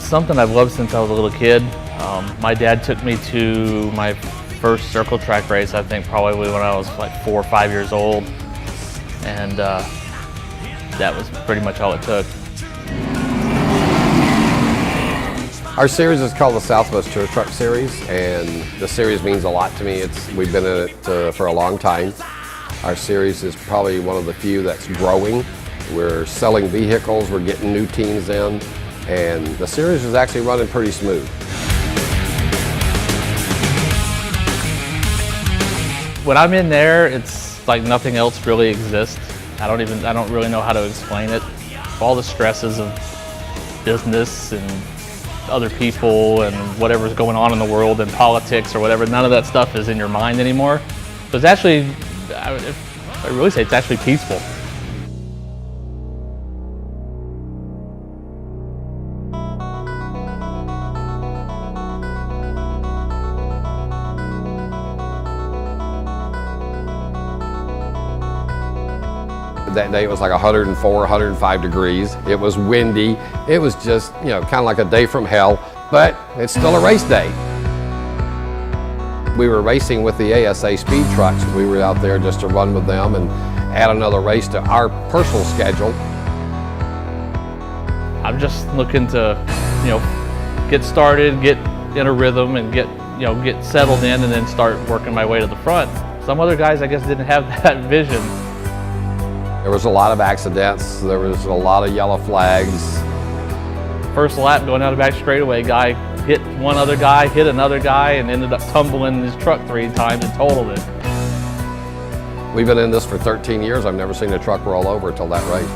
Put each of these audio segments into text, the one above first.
something I've loved since I was a little kid. My dad took me to my first circle track race, I think probably when I was like 4 or 5 years old. And that was pretty much all it took. Our series is called the Southwest Tour Truck Series, and the series means a lot to me. We've been in it for a long time. Our series is probably one of the few that's growing. We're selling vehicles, we're getting new teams in, and the series is actually running pretty smooth. When I'm in there, it's like nothing else really exists. I don't really know how to explain it. All the stresses of business and other people and whatever's going on in the world and politics or whatever, none of that stuff is in your mind anymore. So it's actually, I really say it's actually peaceful. That day it was like 104, 105 degrees. It was windy. It was just, kind of like a day from hell, but it's still a race day. We were racing with the ASA speed trucks. We were out there just to run with them and add another race to our personal schedule. I'm just looking to, get started, get in a rhythm and get settled in and then start working my way to the front. Some other guys, I guess, didn't have that vision. There was a lot of accidents. There was a lot of yellow flags. First lap going down the back straightaway, guy hit one other guy, hit another guy, and ended up tumbling his truck 3 times and totaled it. We've been in this for 13 years. I've never seen a truck roll over until that race.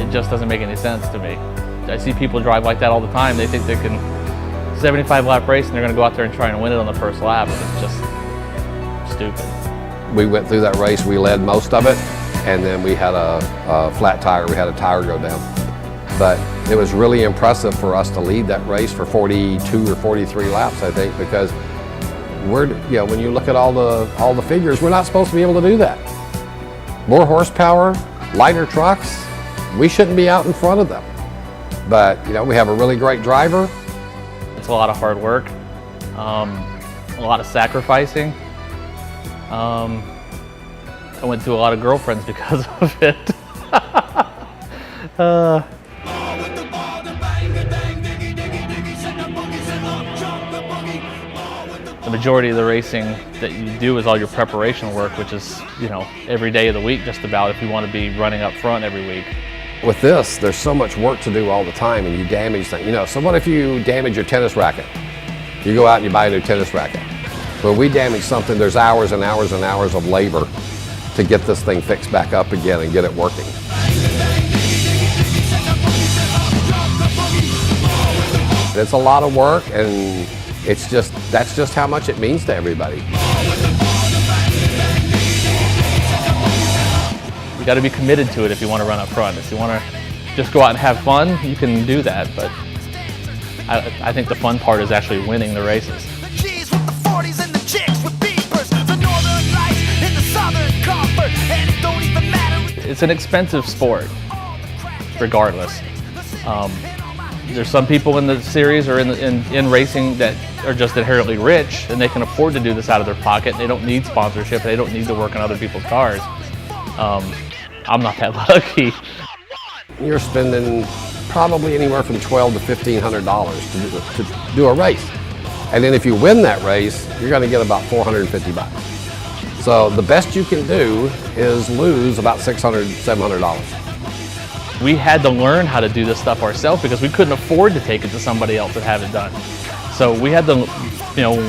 It just doesn't make any sense to me. I see people drive like that all the time. They think they can 75 lap race and they're going to go out there and try and win it on the first lap. It's just stupid. We went through that race. We led most of it. And then we had a flat tire. We had a tire go down. But it was really impressive for us to lead that race for 42 or 43 laps, I think, because when you look at all the figures, we're not supposed to be able to do that. More horsepower, lighter trucks, we shouldn't be out in front of them. But we have a really great driver. It's a lot of hard work, a lot of sacrificing. I went through a lot of girlfriends because of it. The majority of the racing that you do is all your preparation work, which is, every day of the week just about if you want to be running up front every week. With this, there's so much work to do all the time and you damage things. So what if you damage your tennis racket? You go out and you buy a new tennis racket. When we damage something, there's hours and hours and hours of labor to get this thing fixed back up again and get it working. It's a lot of work, and that's just how much it means to everybody. You got to be committed to it if you want to run up front. If you want to just go out and have fun, you can do that, but I think the fun part is actually winning the races. It's an expensive sport, regardless. There's some people in the series or in racing that are just inherently rich and they can afford to do this out of their pocket. They don't need sponsorship. They don't need to work on other people's cars. I'm not that lucky. You're spending probably anywhere from $1,200 to $1,500 to do a race. And then if you win that race, you're going to get about $450. So the best you can do is lose about $600, $700. We had to learn how to do this stuff ourselves because we couldn't afford to take it to somebody else and have it done. So we had to,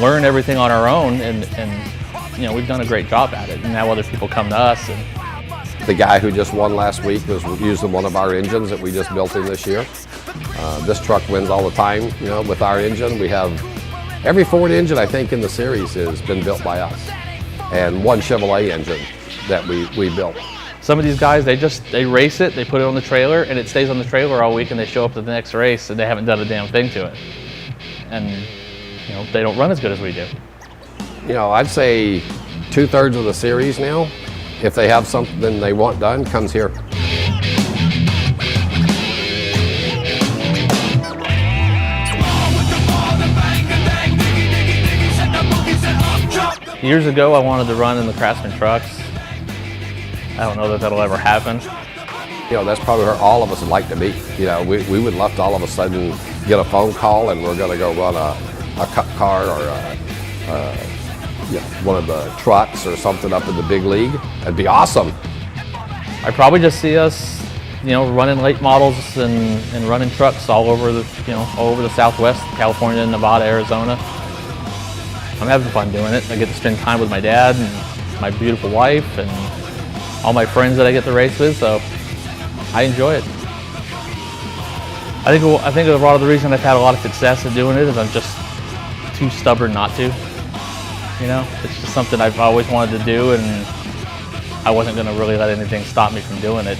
learn everything on our own, and we've done a great job at it. And now other people come to us. And the guy who just won last week was using one of our engines that we just built in this year. This truck wins all the time, with our engine. We have every Ford engine I think in the series has been built by us, and one Chevrolet engine that we built. Some of these guys, they race it, they put it on the trailer, and it stays on the trailer all week, and they show up to the next race, and they haven't done a damn thing to it. And, they don't run as good as we do. I'd say 2/3 of the series now, if they have something they want done, comes here. Years ago, I wanted to run in the Craftsman trucks. I don't know that that'll ever happen. You know, that's probably where all of us would like to be. You know, we would love to all of a sudden get a phone call and we're going to go run a cup car or you know, one of the trucks or something up in the big league. That'd be awesome. I probably just see us, you know, running late models and running trucks all over the, you know, all over the Southwest, California, Nevada, Arizona. I'm having fun doing it. I get to spend time with my dad and my beautiful wife and all my friends that I get to race with, so I enjoy it. I think a lot of the reason I've had a lot of success at doing it is I'm just too stubborn not to. You know, it's just something I've always wanted to do, and I wasn't going to really let anything stop me from doing it.